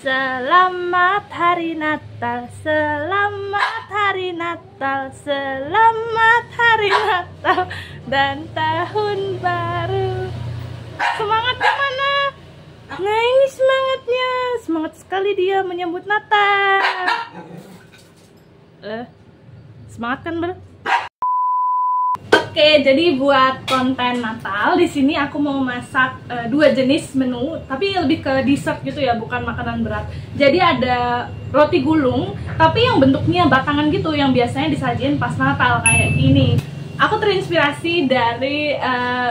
Selamat hari Natal, selamat hari Natal, selamat hari Natal dan tahun baru. Semangat kemana? Nah ini semangatnya, semangat sekali dia menyambut Natal. Semangat kan Bel? Oke, jadi buat konten Natal di sini aku mau masak dua jenis menu, tapi lebih ke dessert gitu ya, bukan makanan berat. Jadi ada roti gulung, tapi yang bentuknya batangan gitu, yang biasanya disajiin pas Natal kayak gini. Aku terinspirasi dari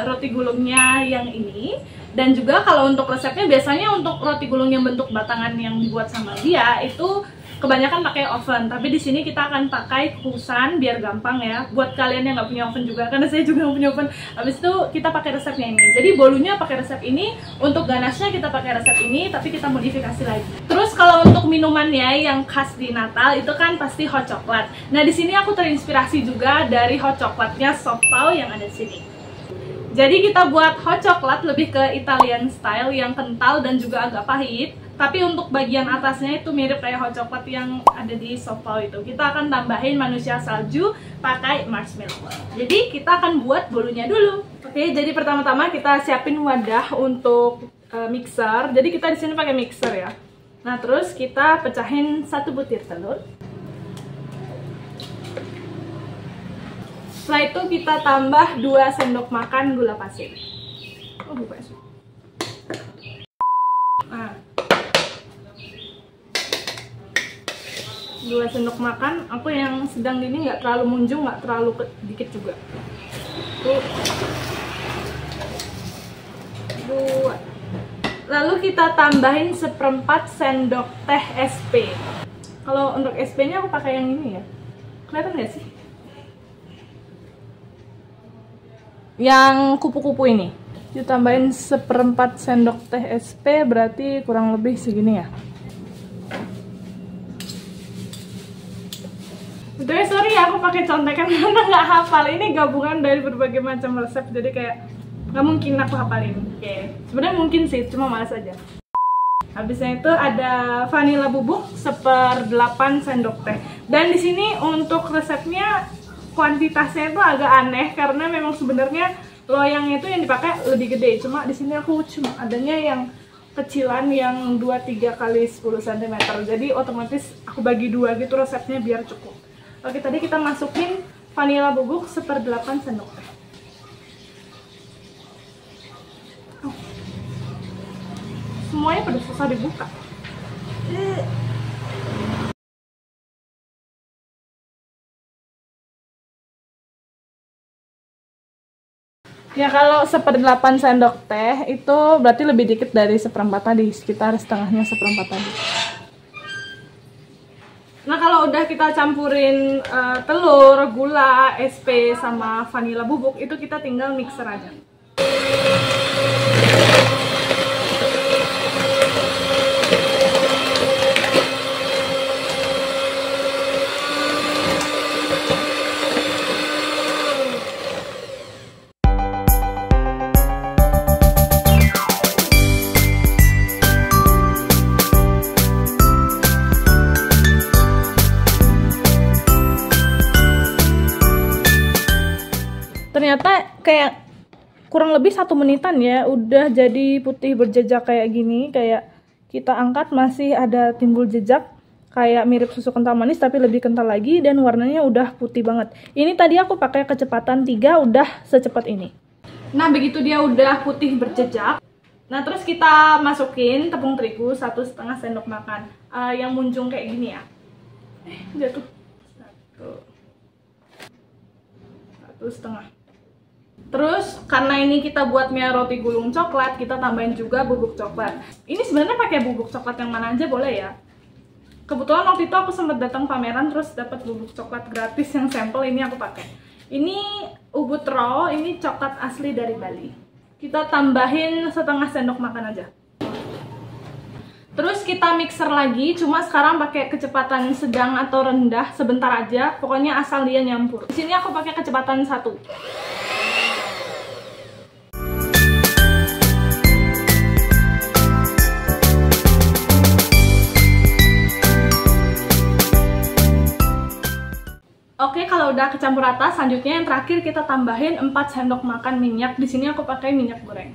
roti gulungnya yang ini, dan juga kalau untuk resepnya biasanya untuk roti gulung yang bentuk batangan yang dibuat sama dia itu kebanyakan pakai oven, tapi di sini kita akan pakai kukusan biar gampang ya. Buat kalian yang nggak punya oven juga, karena saya juga nggak punya oven. Habis itu kita pakai resepnya ini. Jadi bolunya pakai resep ini, untuk ganasnya kita pakai resep ini, tapi kita modifikasi lagi. Terus kalau untuk minumannya yang khas di Natal itu kan pasti hot coklat. Nah di sini aku terinspirasi juga dari hot coklatnya Softpau yang ada di sini. Jadi kita buat hot coklat lebih ke Italian style yang kental dan juga agak pahit. Tapi untuk bagian atasnya itu mirip kayak hot coklat yang ada di Softpau itu. Kita akan tambahin manusia salju pakai marshmallow. Jadi kita akan buat bolunya dulu. Oke, jadi pertama-tama kita siapin wadah untuk mixer. Jadi kita di sini pakai mixer ya. Nah, terus kita pecahin 1 butir telur. Setelah itu kita tambah 2 sendok makan gula pasir. Oh, gula pasir. Nah, 2 sendok makan. Aku yang sedang ini nggak terlalu munjung, nggak terlalu dikit juga. Tuh. 2. Lalu kita tambahin 1/4 sendok teh SP. Kalau untuk SP-nya aku pakai yang ini ya. Kelihatan nggak sih? Yang kupu-kupu ini. Ditambahin 1/4 sendok teh SP, berarti kurang lebih segini ya. Udah, sorry ya, aku pakai contekan karena nggak hafal. Ini gabungan dari berbagai macam resep, jadi kayak nggak mungkin aku hafalin. Oke, sebenarnya mungkin sih, cuma malas aja. Habisnya itu ada vanila bubuk 1/8 sendok teh. Dan di sini untuk resepnya kuantitasnya itu agak aneh karena memang sebenarnya loyangnya itu yang dipakai lebih gede. Cuma di sini aku cuma adanya yang kecilan yang 2-3 kali 10 cm. Jadi otomatis aku bagi 2 gitu resepnya biar cukup. Oke, tadi kita masukin vanila bubuk 1/8 sendok teh. Oh. Semuanya pada susah dibuka. Ya kalau 1/8 sendok teh itu berarti lebih dikit dari 1/4 tadi, sekitar setengahnya 1/4 tadi. Nah kalau udah kita campurin telur, gula, SP, sama vanila bubuk, itu kita tinggal mixer aja. Ternyata kayak kurang lebih 1 menitan ya udah jadi putih berjejak kayak gini. Kayak kita angkat masih ada timbul jejak kayak mirip susu kental manis tapi lebih kental lagi, dan warnanya udah putih banget. Ini tadi aku pakai kecepatan 3 udah secepat ini. Nah begitu dia udah putih berjejak. Nah terus kita masukin tepung terigu 1,5 sendok makan yang muncung kayak gini ya. Lihat tuh, 1,5. Terus karena ini kita buatnya roti gulung coklat, kita tambahin juga bubuk coklat. Ini sebenarnya pakai bubuk coklat yang mana aja boleh ya. Kebetulan waktu itu aku sempat datang pameran terus dapat bubuk coklat gratis yang sampel, ini aku pakai. Ini Ubud Raw, ini coklat asli dari Bali. Kita tambahin 1/2 sendok makan aja. Terus kita mixer lagi, cuma sekarang pakai kecepatan sedang atau rendah, sebentar aja. Pokoknya asal dia nyampur. Di sini aku pakai kecepatan 1. udah kecampur rata, selanjutnya yang terakhir kita tambahin 4 sendok makan minyak. Di sini aku pakai minyak goreng.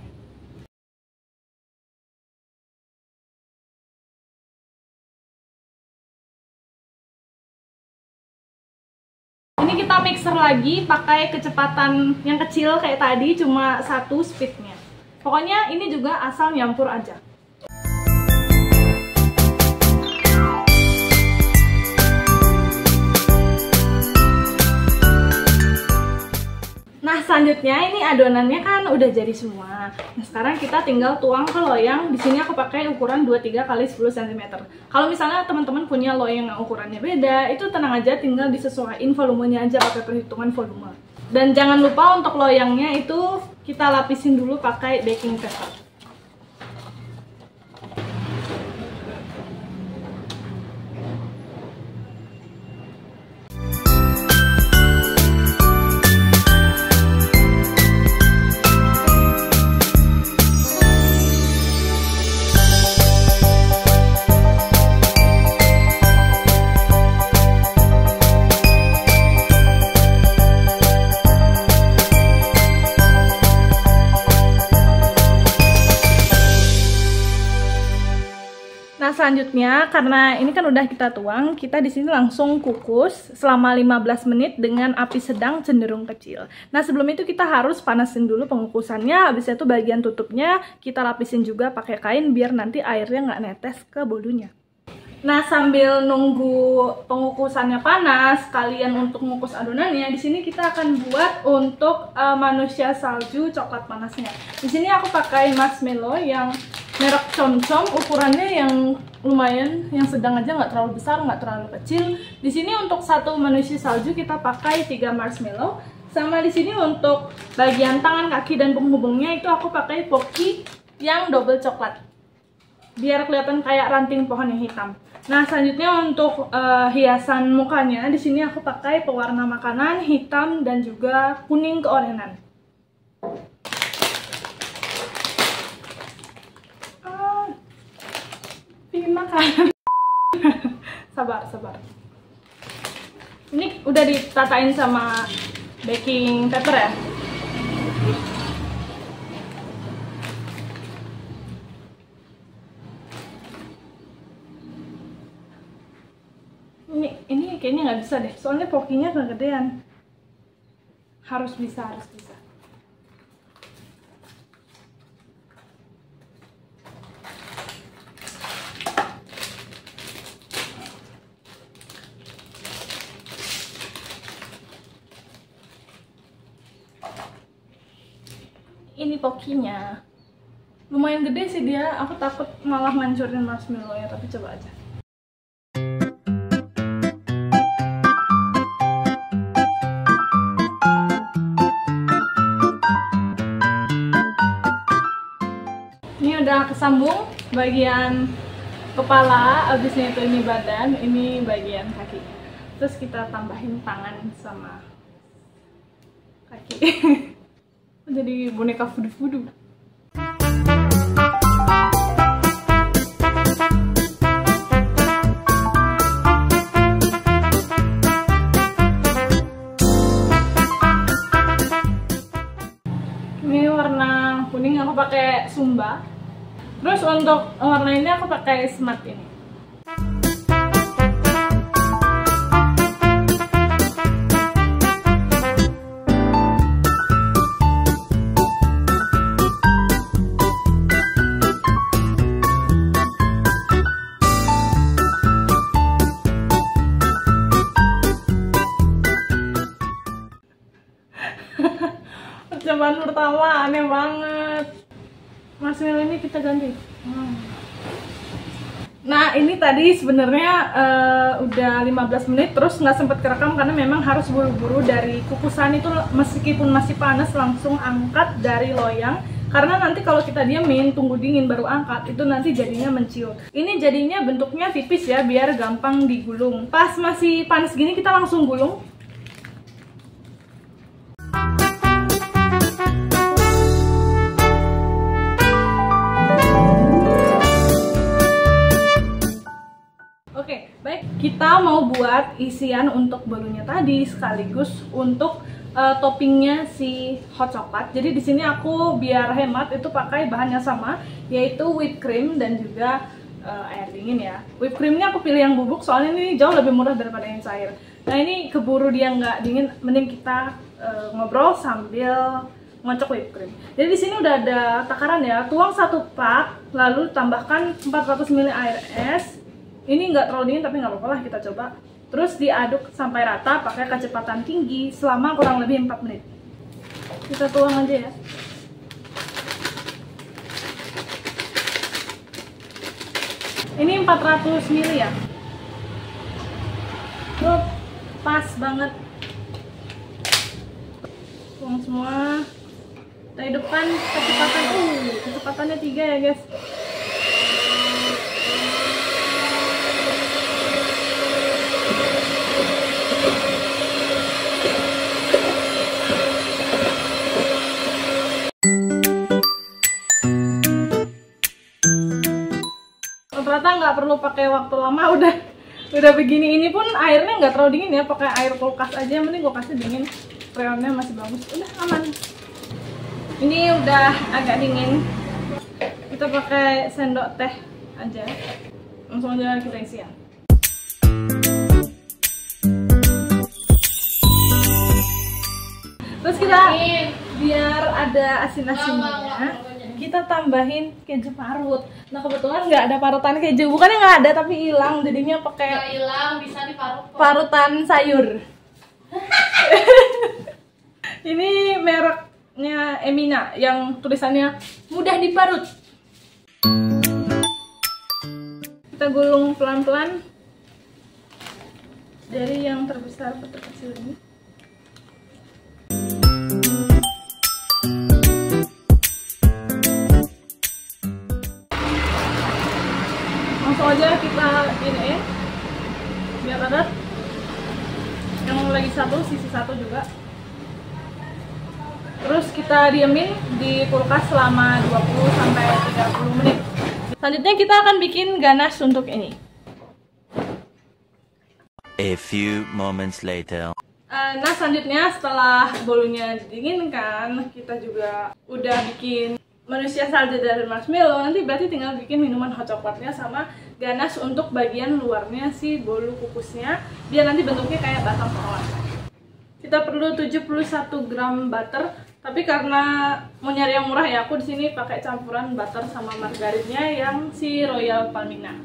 Ini kita mixer lagi pakai kecepatan yang kecil kayak tadi, cuma 1 speednya. Pokoknya ini juga asal nyampur aja. Nah, selanjutnya ini adonannya kan udah jadi semua. Nah, sekarang kita tinggal tuang ke loyang. Di sini aku pakai ukuran 23 x 10 cm. Kalau misalnya teman-teman punya loyang yang ukurannya beda, itu tenang aja, tinggal disesuaikan volumenya aja pakai perhitungan volume. Dan jangan lupa untuk loyangnya itu kita lapisin dulu pakai baking paper. Nah, selanjutnya karena ini kan udah kita tuang, kita di sini langsung kukus selama 15 menit dengan api sedang cenderung kecil. Nah, sebelum itu kita harus panasin dulu pengukusannya, habis itu bagian tutupnya kita lapisin juga pakai kain biar nanti airnya nggak netes ke bolunya. Nah, sambil nunggu pengukusannya panas, kalian untuk mengukus adonannya, di sini kita akan buat untuk manusia salju coklat panasnya. Di sini aku pakai marshmallow yang merek Com-Com, ukurannya yang lumayan, yang sedang aja, nggak terlalu besar, nggak terlalu kecil. Di sini untuk satu manusia salju kita pakai 3 marshmallow. Sama di sini untuk bagian tangan, kaki, dan penghubungnya itu aku pakai Pocky yang double coklat, biar kelihatan kayak ranting pohon yang hitam. Nah, selanjutnya untuk hiasan mukanya, di sini aku pakai pewarna makanan hitam dan juga kuning keorenan. Makan. sabar. Ini udah ditatain sama baking paper ya. Ini kayaknya nggak bisa deh, soalnya pokinya kegedean. Harus bisa. Ini pokinya lumayan gede sih dia, aku takut malah ngancurin marshmallow ya, tapi coba aja. Ini udah kesambung bagian kepala, abisnya itu ini badan, ini bagian kaki. Terus kita tambahin tangan sama kaki. Jadi boneka fudu-fudu. Ini warna kuning aku pakai Sumba. Terus untuk warna ini aku pakai Smart ini. Percobaan pertama aneh banget. Marshmallow ini kita ganti. Nah, ini tadi sebenarnya udah 15 menit terus nggak sempet kerekam karena memang harus buru-buru dari kukusan itu, meskipun masih panas langsung angkat dari loyang. Karena nanti kalau kita diamin, tunggu dingin baru angkat, itu nanti jadinya menciut. Ini jadinya bentuknya tipis ya, biar gampang digulung. Pas masih panas gini kita langsung gulung. kita mau buat isian untuk bolunya tadi sekaligus untuk toppingnya si hot coklat. Jadi di sini aku biar hemat itu pakai bahan yang sama, yaitu whipped cream dan juga air dingin ya. Whipped creamnya aku pilih yang bubuk soalnya ini jauh lebih murah daripada yang cair. Nah ini keburu dia nggak dingin, mending kita ngobrol sambil ngocok whipped cream. Jadi di sini udah ada takaran ya. Tuang 1 pak, lalu tambahkan 400 ml air es. Ini nggak terlalu dingin tapi nggak apa-apa lah, kita coba. Terus diaduk sampai rata pakai kecepatan tinggi selama kurang lebih 4 menit. Kita tuang aja ya. Ini 400 ml ya. Tuh, pas banget. Tuang semua. Kita hidupkan kecepatannya 3 ya guys. Ternyata nggak perlu pakai waktu lama, udah begini. Ini pun airnya nggak terlalu dingin ya, pakai air kulkas aja, mending kulkasnya dingin, freonnya masih bagus, udah aman. Ini udah agak dingin, kita pakai sendok teh aja, langsung aja kita isian. Terus kita biar ada asin-asinnya, kita tambahin keju parut. Nah kebetulan nggak ada parutan keju, bukannya nggak ada tapi hilang, jadinya pakai nggak hilang, bisa diparut kok. Parutan sayur. Ini mereknya Emina yang tulisannya mudah diparut. Kita gulung pelan-pelan dari yang terbesar ke terkecil ini. Langsung aja kita ini biar ada yang lagi satu, sisi satu juga. Terus kita diemin di kulkas selama 20-30 menit. Selanjutnya kita akan bikin ganache untuk ini. A few moments later. Nah selanjutnya setelah bolunya didinginkan, kita juga udah bikin manusia salju dari marshmallow. Nanti berarti tinggal bikin minuman hot coklatnya sama ganache untuk bagian luarnya si bolu kukusnya, biar nanti bentuknya kayak batang pohon. Kita perlu 71 gram butter, tapi karena mau nyari yang murah ya, aku di sini pakai campuran butter sama margarinnya yang si Royal Palmina.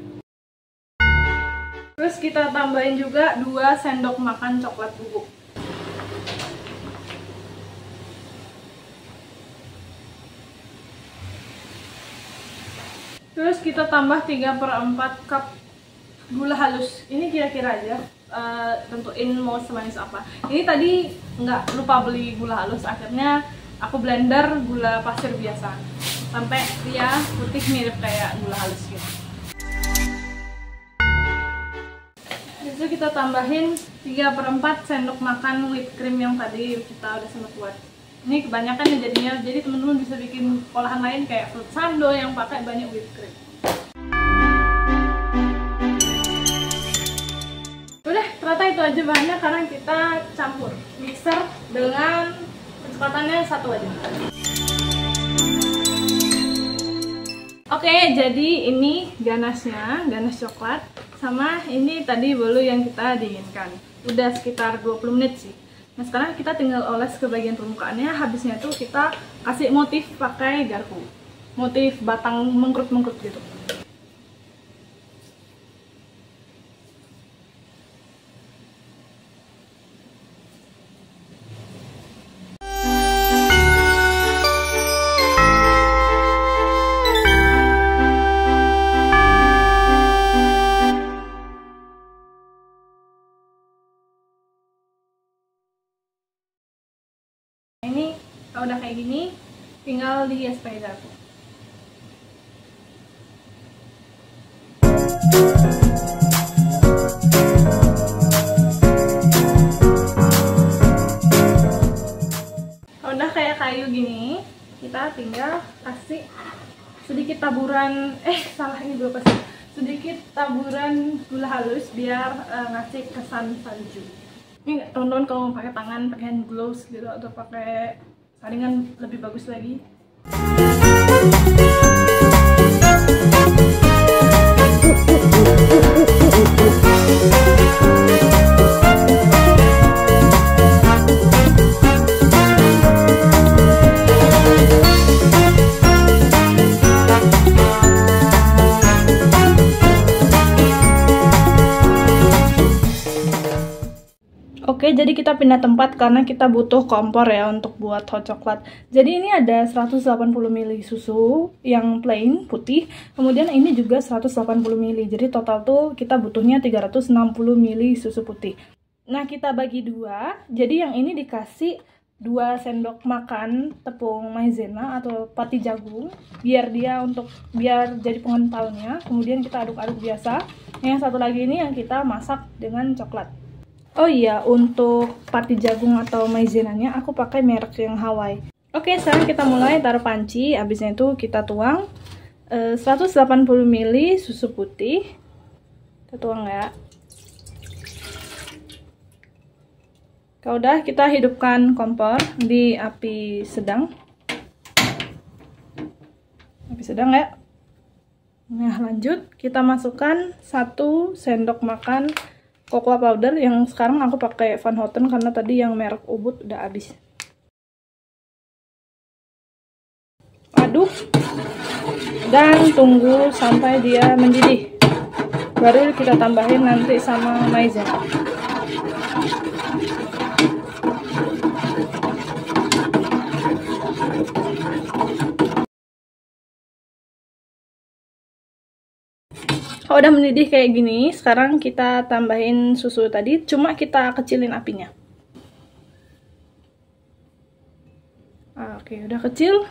Terus kita tambahin juga 2 sendok makan coklat bubuk. Terus kita tambah 3/4 cup gula halus. Ini kira-kira aja, tentuin mau semanis apa. Ini tadi nggak lupa beli gula halus, akhirnya aku blender gula pasir biasa sampai dia putih mirip kayak gula halus gitu. Terus kita tambahin 3/4 sendok makan whipped cream yang tadi kita udah sempat buat. Ini kebanyakan ya jadinya, jadi teman-teman bisa bikin olahan lain kayak fruit sando yang pakai banyak whipped cream. Udah, ternyata itu aja bahannya karena kita campur mixer dengan kecepatannya 1 aja. Oke, jadi ini ganasnya, ganas coklat, sama ini tadi bolu yang kita dinginkan. Udah sekitar 20 menit sih. Nah sekarang kita tinggal oles ke bagian permukaannya. Habisnya tuh kita kasih motif pakai garpu, motif batang mengkrut-mengkrut gitu. Ini kalau udah kayak gini, tinggal dihias pakai garpu. Kalau udah kayak kayu gini, kita tinggal kasih sedikit taburan, salah, ini belum pasti. sedikit taburan gula halus biar ngasih kesan salju. Ini teman-teman kalau mau pakai tangan, pakai hand gloves gitu atau pakai saringan lebih bagus lagi. Oke, jadi kita pindah tempat karena kita butuh kompor ya untuk buat hot coklat. Jadi ini ada 180 ml susu yang plain putih, kemudian ini juga 180 ml. Jadi total tuh kita butuhnya 360 ml susu putih. Nah, kita bagi dua. Jadi yang ini dikasih 2 sendok makan tepung maizena atau pati jagung biar jadi pengentalnya. Kemudian kita aduk-aduk biasa. Yang satu lagi ini yang kita masak dengan coklat. Oh iya, untuk pati jagung atau maizenanya aku pakai merek yang Hawaii. Oke, sekarang kita mulai taruh panci. Habisnya itu kita tuang 180 ml susu putih. Kita tuang ya. Kalau udah, kita hidupkan kompor di api sedang. Api sedang ya. Nah, lanjut kita masukkan 1 sendok makan cocoa powder. Yang sekarang aku pakai Van Houten karena tadi yang merek Ubud udah habis. Aduk dan tunggu sampai dia mendidih. Baru kita tambahin nanti sama maizena. Kalau udah mendidih kayak gini, sekarang kita tambahin susu tadi, cuma kita kecilin apinya. Oke, udah kecil.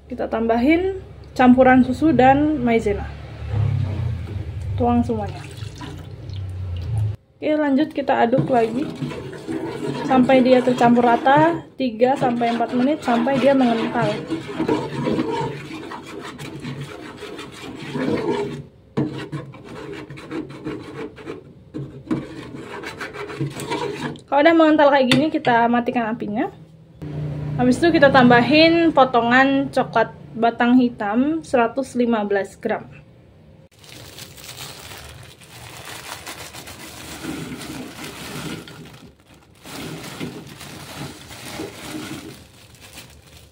Kita tambahin campuran susu dan maizena. Tuang semuanya. Oke, lanjut kita aduk lagi sampai dia tercampur rata, 3-4 menit sampai dia mengental. Kalau udah mengental kayak gini, kita matikan apinya. Habis itu kita tambahin potongan coklat batang hitam 115 gram.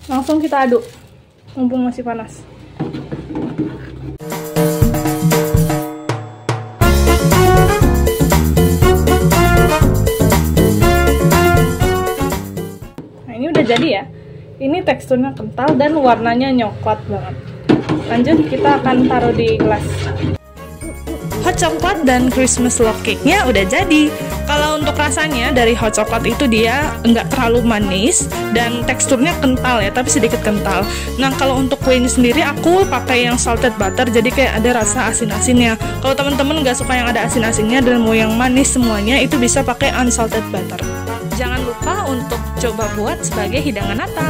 Langsung kita aduk, mumpung masih panas. Jadi ya, ini teksturnya kental dan warnanya coklat banget. Lanjut kita akan taruh di gelas. Hot coklat dan Christmas log cake-nya udah jadi. Kalau untuk rasanya dari hot coklat itu dia nggak terlalu manis dan teksturnya kental ya, tapi sedikit kental. Nah, kalau untuk kue ini sendiri aku pakai yang salted butter, jadi kayak ada rasa asin-asinnya. Kalau teman-teman nggak suka yang ada asin-asinnya dan mau yang manis semuanya, itu bisa pakai unsalted butter. Jangan lupa untuk coba buat sebagai hidangan Natal.